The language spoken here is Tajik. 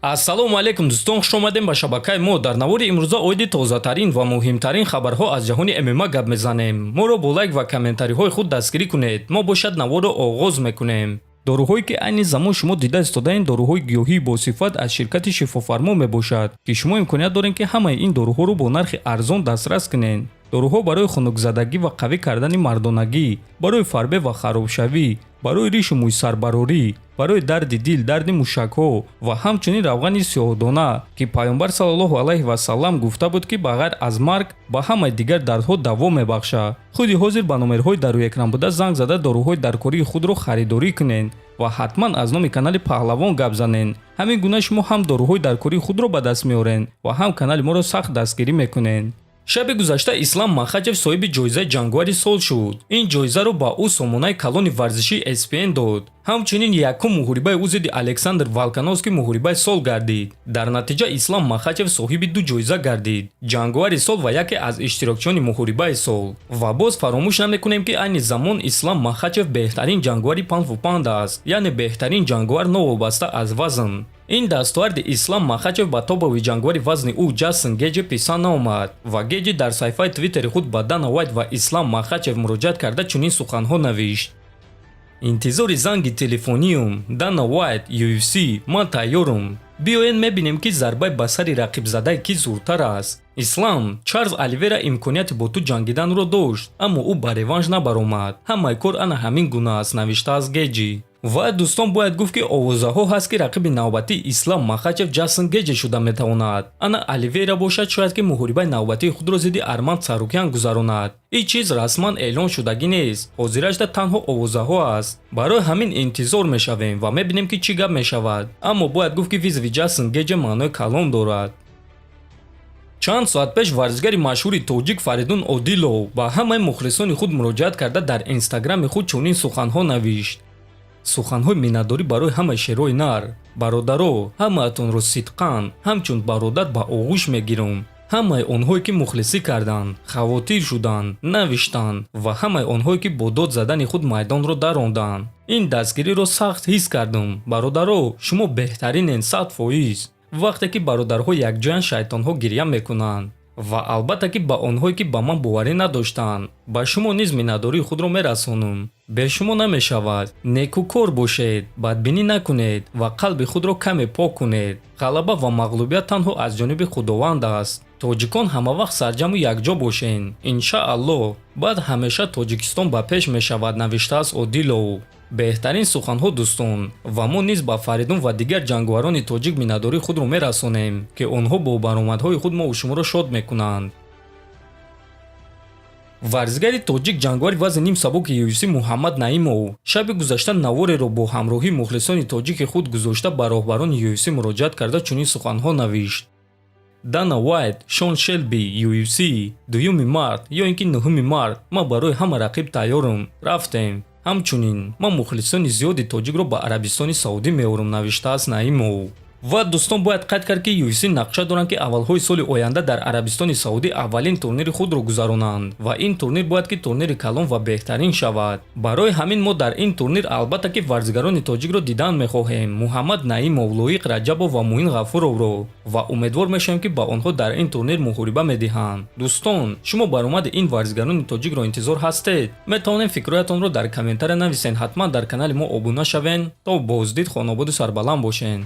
ассалому алайкум дӯстон, хуш омадем ба шабакаи мо. Дар навори имрӯза оиди тозатарин ва муҳимтарин хабарҳо аз ҷаҳони ММА гап мезанем. Моро бо лайк ва комментариҳои худ дастгирӣ кунед. Мо бошад наворро оғоз мекунем. доруҳое ки айни замон шумо дида истодаин доруҳои гиёҳии босифат аз ширкати шифофармо мебошад, ки шумо имконият доред ки ҳамаи ин доруҳоро бо нархи арзон дастрас кунед. доруҳо барои хунукзадагӣ ва қавӣ кардани мардонагӣ, барои фарбе ва харобшавӣ, барои ришу мӯйсарбарорӣ, барои дарди дил, дарди мушакҳо ва ҳамчунин равғани сиёҳдона, ки пайғамбар саллаллоҳу алайҳи васаллам гуфта буд ки ба ғайр аз марг ба ҳамаи дигар дардҳо даво мебахшад. худи ҳозир ба номерҳои дар рӯи экран буда занг зада доруҳои даркории худро харидорӣ кунед ва ҳатман аз номи канали Паҳлавон гап занед. ҳамин гуна шумо ҳам доруҳои даркории худро ба даст меоред ва ҳам канали моро сахт дастгирӣ мекунед. шаби гузашта Ислам Махачев соҳиби ҷоизаи ҷангвари сол шуд. ин ҷоизаро ба ӯ сомонаи калони варзишии ESPN дод. ҳамчунин якум муҳорибаи ӯ зидди Александр Волконовский муҳорибаи сол гардид. дар натиҷа Ислам Махачев соҳиби ду ҷоиза гардид: ҷангвари сол ва яке аз иштирокчиёни муҳорибаи сол. ва боз фаромӯш намекунем ки айни замон Ислам Махачев беҳтарин ҷангвари панд аст, яъне беҳтарин ҷангвар новобаста аз вазн. ин дастоварди Ислам Махачев ба тобави ҷангвари вазни ӯ Ҷастин Геҷи писанд наомад ва Геҷи дар саҳифаи твиттери худ ба Дана Вайт ва Ислам Махачев муроҷиат карда чунин суханҳо навишт: интизори занги телефониюм. Дана Вайт, UFC, ман тайёрум. биёед мебинем ки зарбаи ба сари рақибзадаи ки зуртар аст. Ислам, Чарлз Оливера имконияти бо ту ҷангиданро дошт, аммо ӯ ба реванш набаромад. ҳамаи кор ана ҳамин гуна аст, навиштааст Геҷи. ва дӯстон, бояд гуфт ки овозаҳо ҳаст ки рақиби навбатии Ислам Махачев Ҷастин Геҷи шуда метавонад. ана Оливера бошад, шояд ки муҳорибаи навбатии худро зидди Арманд Сарукян гузаронад. ин чиз расман эълон шудагӣ нест, ҳозирашда танҳо овозаҳо аст. барои ҳамин интизор мешавем ва мебинем ки чӣ гап мешавад. аммо бояд гуфт ки визви Ҷастин Геҷи маънои калом дорад. чанд соат пеш варзигари машҳури тоҷик Фаридун Одилов ба ҳамаи мухлисони худ муроҷиат карда дар инстаграми худ чунин суханҳо навишт: суханҳои миннатдорӣ барои ҳамаи шерои нар. бародаро, ҳамаатонро сидқан ҳамчун бародар ба оғӯш мегирам. ҳамаи онҳое ки мухлисӣ карданд, хавотир шуданд, навиштанд ва ҳамаи онҳое ки бо дод задани худ майдонро даронданд. ин дастгириро сахт ҳис кардам. бародаро, шумо беҳтаринен 100%. вақте ки бародарҳо якҷоянд, шайтонҳо гирья мекунанд. ва албатта ки ба онҳое ки ба ман боварӣ надоштанд, ба шумо низ миннатдории худро мерасонам. бе шумо намешавад. некукор бошед, бадбинӣ накунед ва қалби худро каме пок кунед. ғалаба ва мағлубият танҳо аз ҷониби худованд аст. тоҷикон ҳамавақт сарҷаму якҷо бошен. иншааллоҳ баъд ҳамеша тоҷикистон ба пеш мешавад, навиштааст Одилов. беҳтарин суханҳо дӯстон, ва мо низ ба Фаридун ва дигар ҷангварони тоҷик миннатдории худро мерасонем, ки онҳо бо баромадҳои худ мо шуморо шод мекунанд. варзигари тоҷик ҷангвари вазни нимсабуки UFC Муҳаммад Наимов шаби гузашта навореро бо ҳамроҳии мухлисони тоҷики худ гузошта ба роҳбарони UFC муроҷиат карда чунин суханҳо навишт: Дана Вайт, Шон Шелби, UFC, 2 март ё ин ки 9 март ман барои ҳама рақиб тайёрам. рафтем. ҳамчунин ман мухлисони зиёди тоҷикро ба Арабистони Саудӣ меорам, навиштааст Наимов. ва дӯстон, бояд қайд кард ки UFC нақша доранд ки аввалҳои соли оянда дар Арабистони Саудӣ аввалин турнири худро гузаронанд ва ин турнир бояд ки турнири калон ва беҳтарин шавад. барои ҳамин мо дар ин турнир албатта ки варзигарони тоҷикро дидан мехоҳем: Муҳаммад Наимов, Лоиқ Раҷабов ва Муин Ғафуровро, ва умедвор мешавем ки ба онҳо дар ин турнир муҳориба медиҳанд. дӯстон, шумо баромади ин варзигарони тоҷикро интизор ҳастед? метавонем фикроятонро дар комментария нависен. ҳатман дар канали мо обуна шавен. то боздид, хонободу сарбаланд бошен.